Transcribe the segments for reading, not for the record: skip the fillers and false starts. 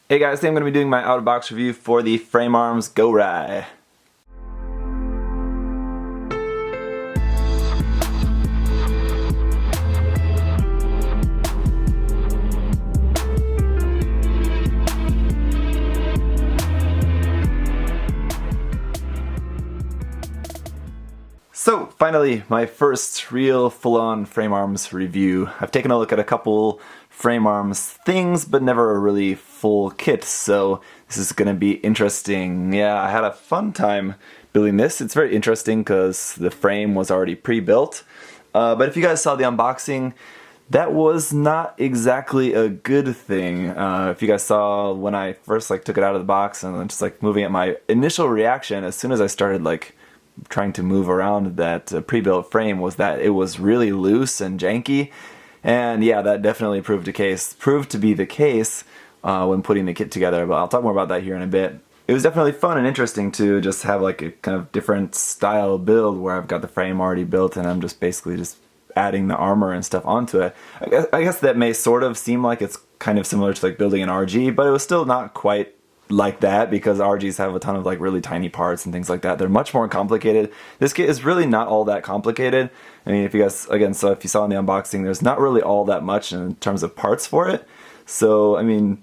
Hey guys, today I'm going to be doing my out-of-box review for the Frame Arms Gourai. So finally, my first real full-on Frame Arms review. I've taken a look at a couple Frame Arms things, but never a really full kit, so this is going to be interesting. Yeah, I had a fun time building this. It's very interesting because the frame was already pre-built, but if you guys saw the unboxing, that was not exactly a good thing. If you guys saw when I first took it out of the box and then just moving it, my initial reaction as soon as I started trying to move around that pre-built frame was that it was really loose and janky, and yeah, that definitely proved to be the case when putting the kit together, but I'll talk more about that here in a bit. It was definitely fun and interesting to just have a kind of different style build where I've got the frame already built and I'm just basically just adding the armor and stuff onto it. I guess that may sort of seem like it's kind of similar to building an RG, but it was still not quite like that because RGs have a ton of really tiny parts and things like that. They're much more complicated. This kit is really not all that complicated. I mean, if you guys, again, so if you saw in the unboxing, there's not really all that much in terms of parts for it. So, I mean,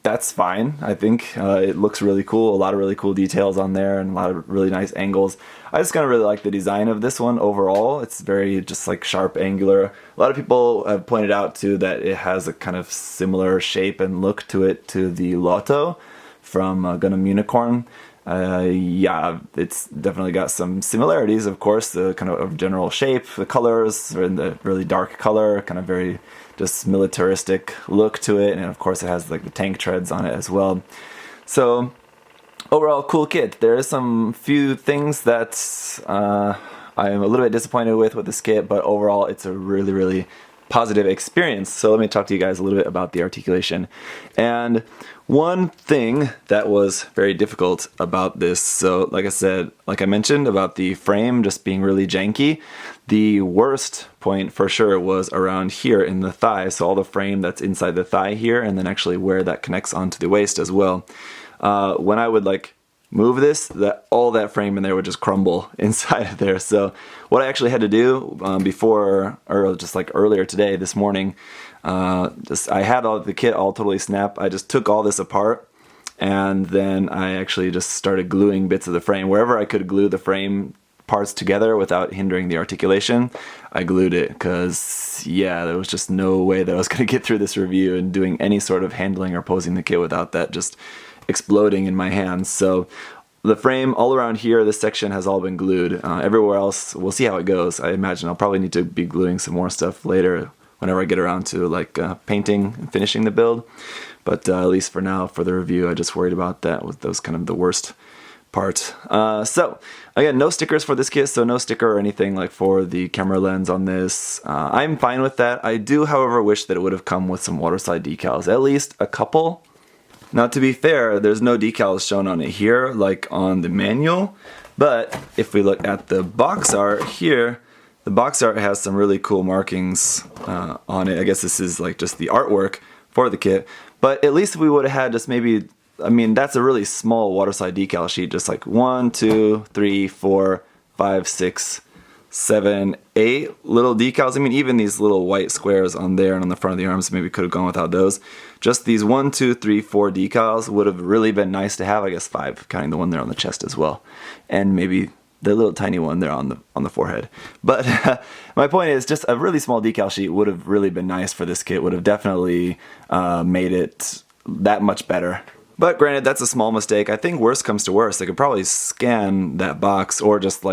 that's fine. I think it looks really cool. A lot of really cool details on there and a lot of really nice angles. I just kind of really like the design of this one overall. It's very just sharp, angular. A lot of people have pointed out too that it has a kind of similar shape and look to it to the Lotto from Gundam Unicorn. Yeah, it's definitely got some similarities, of course, the kind of general shape, the colors are in the really dark color, kind of very just militaristic look to it, and of course it has the tank treads on it as well. So overall, cool kit. There is some few things that I'm a little bit disappointed with this kit, but overall it's a really, really positive experience. So let me talk to you guys a little bit about the articulation. And one thing that was very difficult about this, so like I mentioned about the frame just being really janky, the worst point for sure was around here in the thigh, so all the frame that's inside the thigh here, and then actually where that connects onto the waist as well. When I would move this, all that frame in there would just crumble inside of there. So what I actually had to do before, or just earlier today, this morning, I had the kit all totally snapped. I just took all this apart, and then I actually just started gluing bits of the frame. Wherever I could glue the frame parts together without hindering the articulation, I glued it, because yeah, there was just no way that I was going to get through this review and doing any sort of handling or posing the kit without that just exploding in my hands. So the frame all around here, this section has all been glued. Everywhere else, we'll see how it goes. I imagine I'll probably need to be gluing some more stuff later whenever I get around to painting and finishing the build. But at least for now, for the review, I just worried about that with those kind of the worst part. So again, no stickers for this kit, so no sticker or anything for the camera lens on this. I'm fine with that. I do, however, wish that it would have come with some waterside decals, at least a couple. Now, to be fair, there's no decals shown on it here, like on the manual, but if we look at the box art here, the box art has some really cool markings on it. I guess this is just the artwork for the kit, but at least if we would have had just maybe, I mean, that's a really small waterside decal sheet, just 1, 2, 3, 4, 5, 6, 7, 8 little decals. I mean, even these little white squares on there and on the front of the arms maybe could have gone without those. Just these 1, 2, 3, 4 decals would have really been nice to have. I guess 5, counting the one there on the chest as well, and maybe the little tiny one there on the forehead. But my point is, just a really small decal sheet would have really been nice for this kit. Would have definitely made it that much better. But granted, that's a small mistake. I think worst comes to worst, I could probably scan that box or just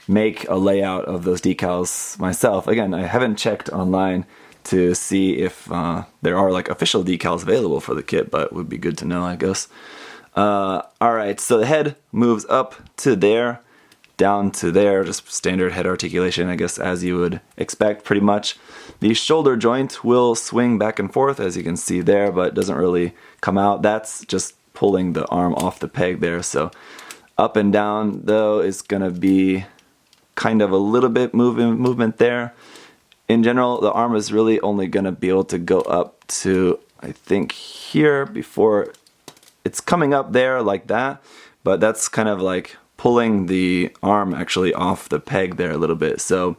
make a layout of those decals myself. Again, I haven't checked online to see if there are official decals available for the kit, but it would be good to know, I guess. Alright, so the head moves up to there, down to there, just standard head articulation, I guess, as you would expect pretty much. The shoulder joint will swing back and forth, as you can see there, but it doesn't really come out. That's just pulling the arm off the peg there, so up and down, though, is going to be kind of a little bit movement there. In general, the arm is really only going to be able to go up to, I think here before it's coming up there like that, but that's kind of like pulling the arm actually off the peg there a little bit. So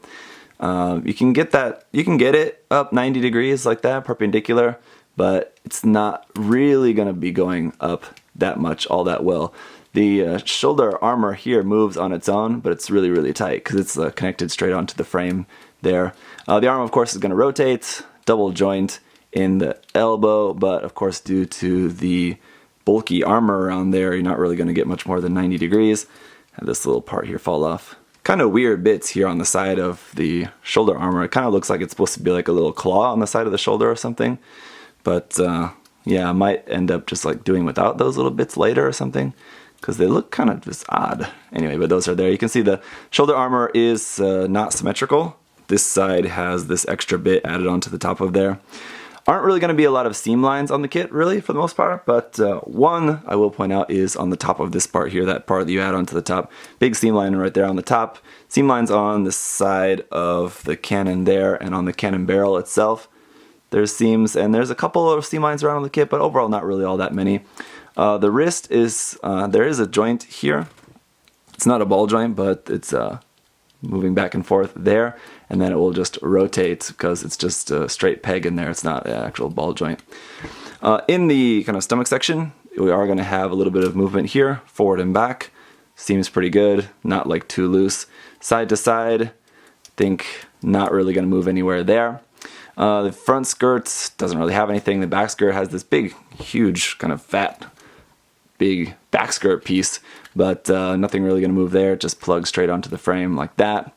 you can get it up 90 degrees like that, perpendicular, but it's not really going to be going up that much all that well. The shoulder armor here moves on its own, but it's really, really tight because it's connected straight onto the frame there. The arm, of course, is going to rotate, double joint in the elbow, but of course, due to the bulky armor around there, you're not really going to get much more than 90 degrees. Have this little part here fall off. Kind of weird bits here on the side of the shoulder armor. It kind of looks like it's supposed to be like a little claw on the side of the shoulder or something, but yeah, I might end up just like doing without those little bits later or something, because they look kind of just odd. Anyway, but those are there. You can see the shoulder armor is not symmetrical. This side has this extra bit added onto the top of there. Aren't really going to be a lot of seam lines on the kit, really, for the most part, but one I will point out is on the top of this part here, that part that you add onto the top. Big seam line right there on the top. Seam lines on the side of the cannon there and on the cannon barrel itself. There's seams, and there's a couple of seam lines around the kit, but overall not really all that many. The wrist is, there is a joint here. It's not a ball joint, but it's moving back and forth there, and then it will just rotate because it's just a straight peg in there. It's not an actual ball joint. In the kind of stomach section, we are going to have a little bit of movement here, forward and back. Seems pretty good, not like too loose. Side to side, think not really going to move anywhere there. The front skirt doesn't really have anything. The back skirt has this big, huge, kind of fat, big back skirt piece, but nothing really going to move there. It just plugs straight onto the frame like that.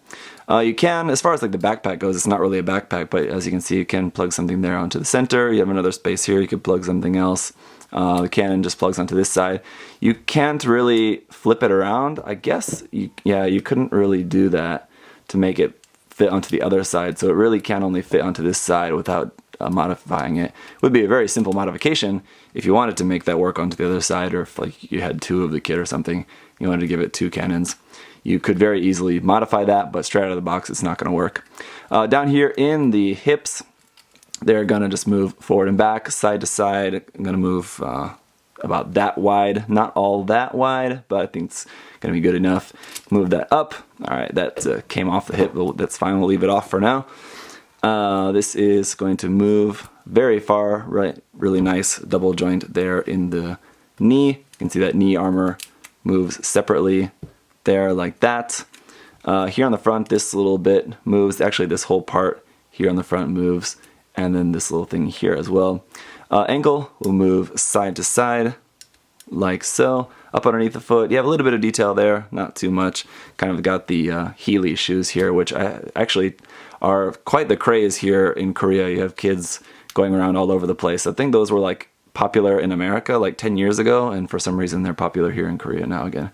You can, as far as like the backpack goes, it's not really a backpack, but as you can see, you can plug something there onto the center. You have another space here. You could plug something else. The cannon just plugs onto this side. You can't really flip it around. I guess, you couldn't really do that to make it fit onto the other side, so it really can only fit onto this side without modifying it. It would be a very simple modification if you wanted to make that work onto the other side, or if like you had two of the kit or something, you wanted to give it two cannons. You could very easily modify that, but straight out of the box it's not going to work. Down here in the hips, they're going to just move forward and back, side to side. I'm going to move about that wide, not all that wide, but I think it's going to be good enough. Move that up. Alright, that came off the hip, but that's fine, we'll leave it off for now. This is going to move very far, right? Really nice double joint there in the knee. You can see that knee armor moves separately there like that. Here on the front, this little bit moves. Actually, this whole part here on the front moves, and then this little thing here as well. Ankle will move side to side like so. Up underneath the foot, you have a little bit of detail there, not too much. Kind of got the Heely shoes here, which actually are quite the craze here in Korea. You have kids going around all over the place. I think those were like popular in America like 10 years ago, and for some reason they're popular here in Korea now again.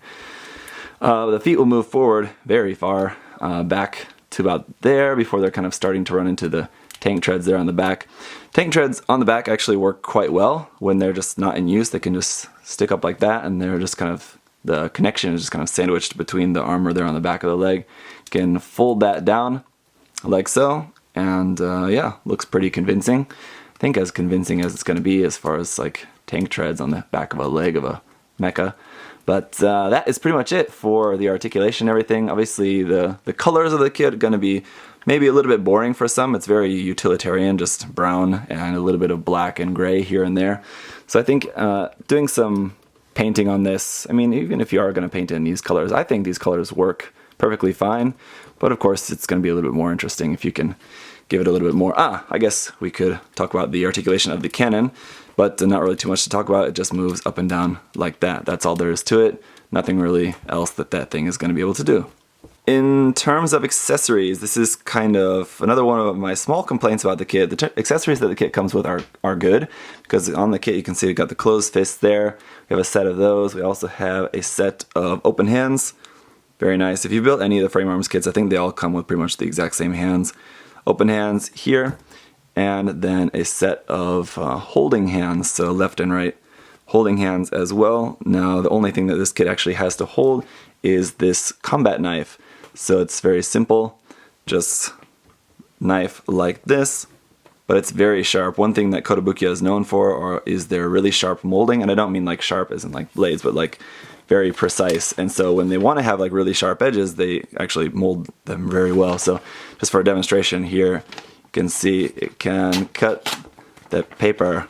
The feet will move forward very far, back to about there before they're kind of starting to run into the tank treads there on the back. Tank treads on the back actually work quite well when they're just not in use. They can just stick up like that, and they're just kind of, the connection is just kind of sandwiched between the armor there on the back of the leg. You can fold that down like so, and yeah, looks pretty convincing. I think as convincing as it's going to be as far as like tank treads on the back of a leg of a mecha. But that is pretty much it for the articulation and everything. Obviously the colors of the kit are going to be maybe a little bit boring for some. It's very utilitarian, just brown and a little bit of black and gray here and there. So I think doing some painting on this, I mean, even if you are going to paint in these colors, I think these colors work perfectly fine. But of course, it's going to be a little bit more interesting if you can give it a little bit more. I guess we could talk about the articulation of the cannon, but not really too much to talk about. It just moves up and down like that. That's all there is to it. Nothing really else that thing is going to be able to do. In terms of accessories, this is kind of another one of my small complaints about the kit. The accessories that the kit comes with are good, because on the kit you can see we've got the closed fist there. We have a set of those. We also have a set of open hands. Very nice. If you built any of the Frame Arms kits, I think they all come with pretty much the exact same hands. Open hands here, and then a set of holding hands, so left and right holding hands as well. Now the only thing that this kit actually has to hold is this combat knife. So it's very simple, just knife like this, but it's very sharp. One thing that Kotobukiya is known for is their really sharp molding, and I don't mean like sharp as in like blades, but like very precise. And so when they want to have like really sharp edges, they actually mold them very well. So just for a demonstration here, you can see it can cut the paper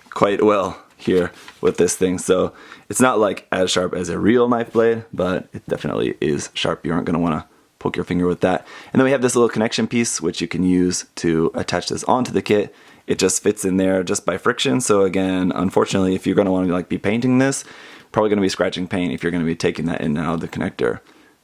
quite well here with this thing. So it's not like as sharp as a real knife blade, but it definitely is sharp. You aren't going to want to poke your finger with that. And then we have this little connection piece which you can use to attach this onto the kit. It just fits in there just by friction. So again, unfortunately, if you're going to want to like be painting this, probably going to be scratching paint if you're going to be taking that in and out of the connector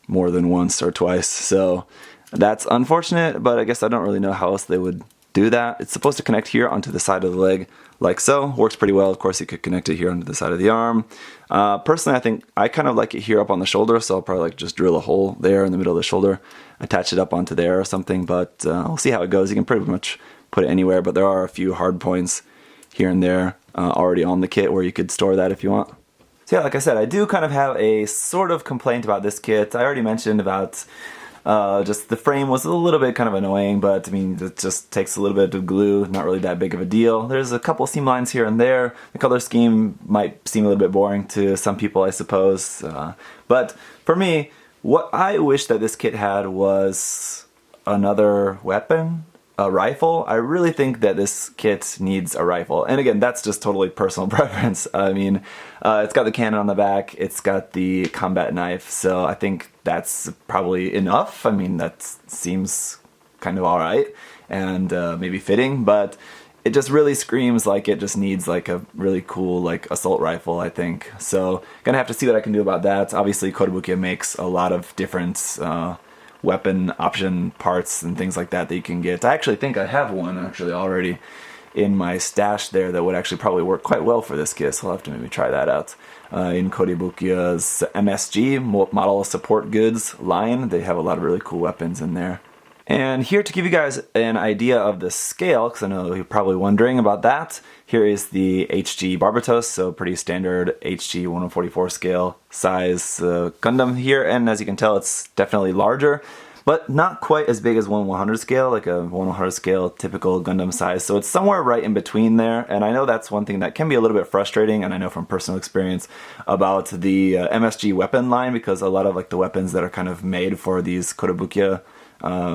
more than once or twice. So that's unfortunate, but I guess I don't really know how else they would do that. It's supposed to connect here onto the side of the leg like so. Works pretty well. Of course, you could connect it here onto the side of the arm. Personally, I think I kind of like it here up on the shoulder, so I'll probably like just drill a hole there in the middle of the shoulder, attach it up onto there or something, but we'll see how it goes. You can pretty much put it anywhere, but there are a few hard points here and there already on the kit where you could store that if you want. So yeah, like I said, I do kind of have a sort of complaint about this kit. I already mentioned about just the frame was a little bit kind of annoying, but I mean, it just takes a little bit of glue, not really that big of a deal. There's a couple seam lines here and there. The color scheme might seem a little bit boring to some people, I suppose. But for me, what I wish that this kit had was another weapon. A rifle. I really think that this kit needs a rifle. And again, that's just totally personal preference. I mean, it's got the cannon on the back, it's got the combat knife, so I think that's probably enough. I mean, that seems kind of alright and maybe fitting, but it just really screams like it just needs like a really cool like assault rifle, I think. So gonna have to see what I can do about that. Obviously, Kotobukiya makes a lot of different weapon option parts and things like that that you can get. I actually think I have one actually already in my stash there that would actually probably work quite well for this kit, so I'll have to maybe try that out. In Kotobukiya's MSG, Model Support Goods line, they have a lot of really cool weapons in there. And here to give you guys an idea of the scale, because I know you're probably wondering about that, here is the HG Barbatos, so pretty standard HG 1/144 scale size Gundam here, and as you can tell it's definitely larger, but not quite as big as 1/100 scale, like a 1/100 scale typical Gundam size, so it's somewhere right in between there, and I know that's one thing that can be a little bit frustrating, and I know from personal experience about the MSG weapon line, because a lot of like the weapons that are kind of made for these Kotobukiya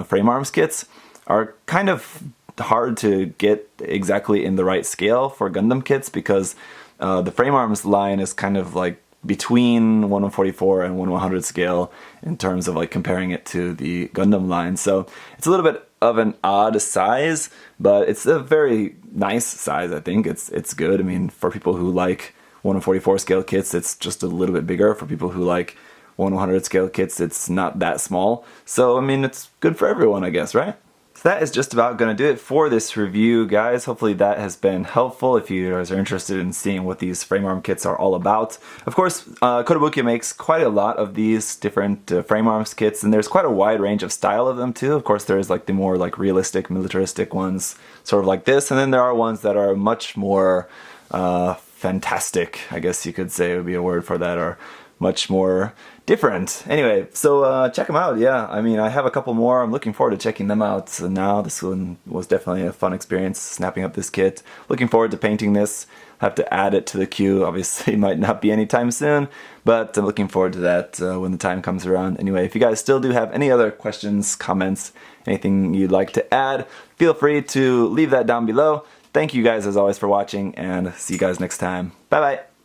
frame arms kits are kind of hard to get exactly in the right scale for Gundam kits, because the frame arms line is kind of like between 1/144 and 1/100 scale in terms of like comparing it to the Gundam line. So it's a little bit of an odd size, but it's a very nice size. I think it's good. I mean, for people who like 1/144 scale kits, it's just a little bit bigger. For people who like 1/100 scale kits, it's not that small. So, I mean, it's good for everyone, I guess, right? So that is just about going to do it for this review, guys. Hopefully that has been helpful if you guys are interested in seeing what these frame arm kits are all about. Of course, Kotobukiya makes quite a lot of these different frame arms kits, and there's quite a wide range of style of them too. Of course, there's like the more like realistic, militaristic ones, sort of like this, and then there are ones that are much more fantastic, I guess you could say would be a word for that, or much more different. Anyway, so check them out. Yeah, I mean, I have a couple more. I'm looking forward to checking them out. So now this one was definitely a fun experience, snapping up this kit. Looking forward to painting this. Have to add it to the queue. Obviously, it might not be anytime soon, but I'm looking forward to that when the time comes around. Anyway, if you guys still do have any other questions, comments, anything you'd like to add, feel free to leave that down below. Thank you guys as always for watching, and see you guys next time. Bye bye!